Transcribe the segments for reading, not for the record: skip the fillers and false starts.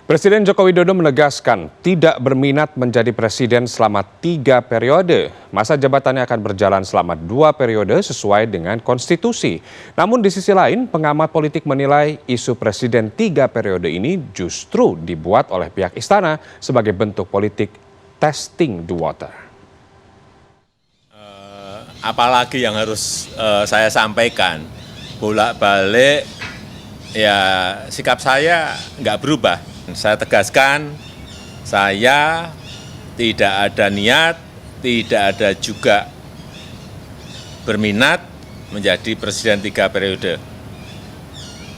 Presiden Joko Widodo menegaskan tidak berminat menjadi presiden selama 3 periode. Masa jabatannya akan berjalan selama 2 periode sesuai dengan konstitusi. Namun di sisi lain, pengamat politik menilai isu presiden 3 periode ini justru dibuat oleh pihak istana sebagai bentuk politik testing the water. Apalagi yang harus saya sampaikan, bolak-balik ya sikap saya nggak berubah. Saya tegaskan, saya tidak ada niat, tidak ada juga berminat menjadi presiden 3 periode.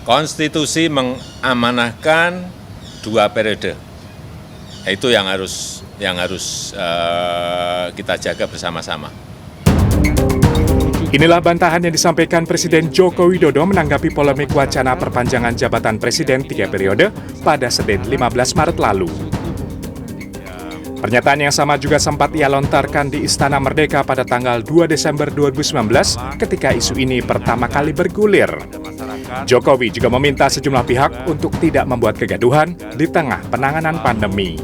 Konstitusi mengamanahkan 2 periode. Itu yang harus kita jaga bersama-sama. Inilah bantahan yang disampaikan Presiden Joko Widodo menanggapi polemik wacana perpanjangan jabatan Presiden 3 periode pada Senin 15 Maret lalu. Pernyataan yang sama juga sempat ia lontarkan di Istana Merdeka pada tanggal 2 Desember 2019 ketika isu ini pertama kali bergulir. Jokowi juga meminta sejumlah pihak untuk tidak membuat kegaduhan di tengah penanganan pandemi.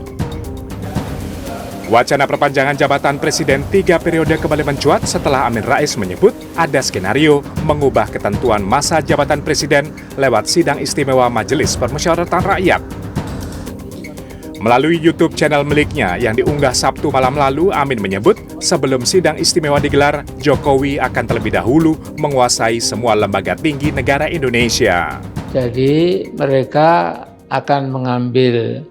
Wacana perpanjangan jabatan Presiden 3 periode kembali mencuat setelah Amin Rais menyebut ada skenario mengubah ketentuan masa jabatan Presiden lewat sidang istimewa Majelis Permusyawaratan Rakyat. Melalui YouTube channel miliknya yang diunggah Sabtu malam lalu, Amin menyebut sebelum sidang istimewa digelar, Jokowi akan terlebih dahulu menguasai semua lembaga tinggi negara Indonesia. Jadi mereka akan mengambil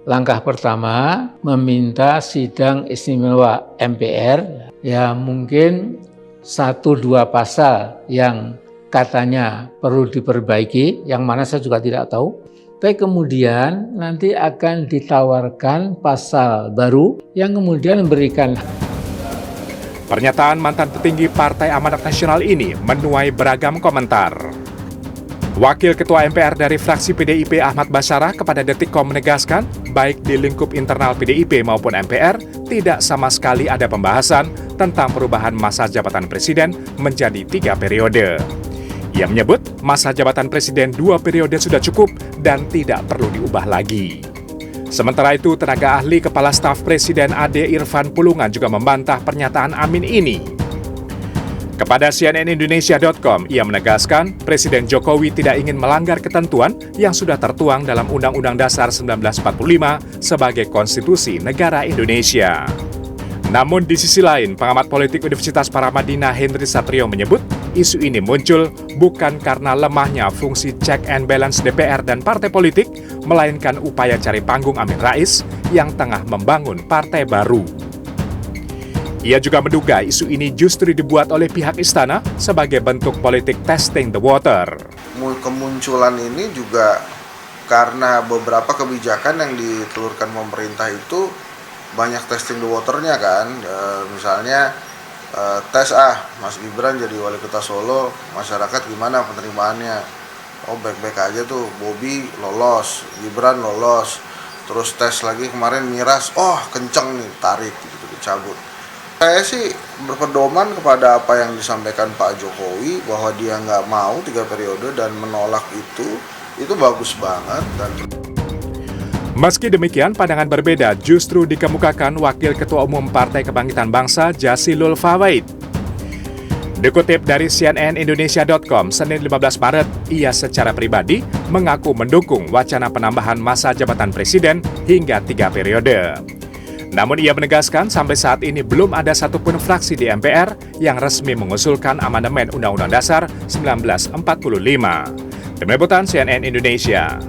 langkah pertama, meminta sidang istimewa MPR, ya mungkin 1-2 pasal yang katanya perlu diperbaiki, yang mana saya juga tidak tahu. Tapi kemudian nanti akan ditawarkan pasal baru yang kemudian memberikan. Pernyataan mantan petinggi Partai Amanat Nasional ini menuai beragam komentar. Wakil Ketua MPR dari fraksi PDIP Ahmad Basarah kepada Detikcom menegaskan, baik di lingkup internal PDIP maupun MPR, tidak sama sekali ada pembahasan tentang perubahan masa jabatan presiden menjadi 3 periode. Ia menyebut masa jabatan presiden 2 periode sudah cukup dan tidak perlu diubah lagi. Sementara itu, tenaga ahli Kepala Staf Presiden Ade Irfan Pulungan juga membantah pernyataan Amin ini. Kepada CNNindonesia.com, ia menegaskan Presiden Jokowi tidak ingin melanggar ketentuan yang sudah tertuang dalam Undang-Undang Dasar 1945 sebagai konstitusi negara Indonesia. Namun di sisi lain, pengamat politik Universitas Paramadina Henry Satrio menyebut isu ini muncul bukan karena lemahnya fungsi check and balance DPR dan partai politik, melainkan upaya cari panggung Amin Rais yang tengah membangun partai baru. Ia juga menduga isu ini justru dibuat oleh pihak istana sebagai bentuk politik testing the water. Kemunculan ini juga karena beberapa kebijakan yang ditelurkan pemerintah itu banyak testing the water-nya kan. Misalnya tes Mas Gibran jadi wali kota Solo, masyarakat gimana penerimaannya? Oh baik-baik aja tuh, Bobi lolos, Gibran lolos. Terus tes lagi kemarin Miras, oh kenceng nih, tarik gitu dicabut. Saya sih berpedoman kepada apa yang disampaikan Pak Jokowi bahwa dia nggak mau 3 periode dan menolak itu bagus banget. Meski demikian, pandangan berbeda justru dikemukakan Wakil Ketua Umum Partai Kebangkitan Bangsa Jasilul Fawait. Dikutip dari CNNindonesia.com, Senin 15 Maret, ia secara pribadi mengaku mendukung wacana penambahan masa jabatan presiden hingga 3 periode. Namun ia menegaskan sampai saat ini belum ada satupun fraksi di MPR yang resmi mengusulkan amandemen Undang-Undang Dasar 1945. Tim Liputan CNN Indonesia.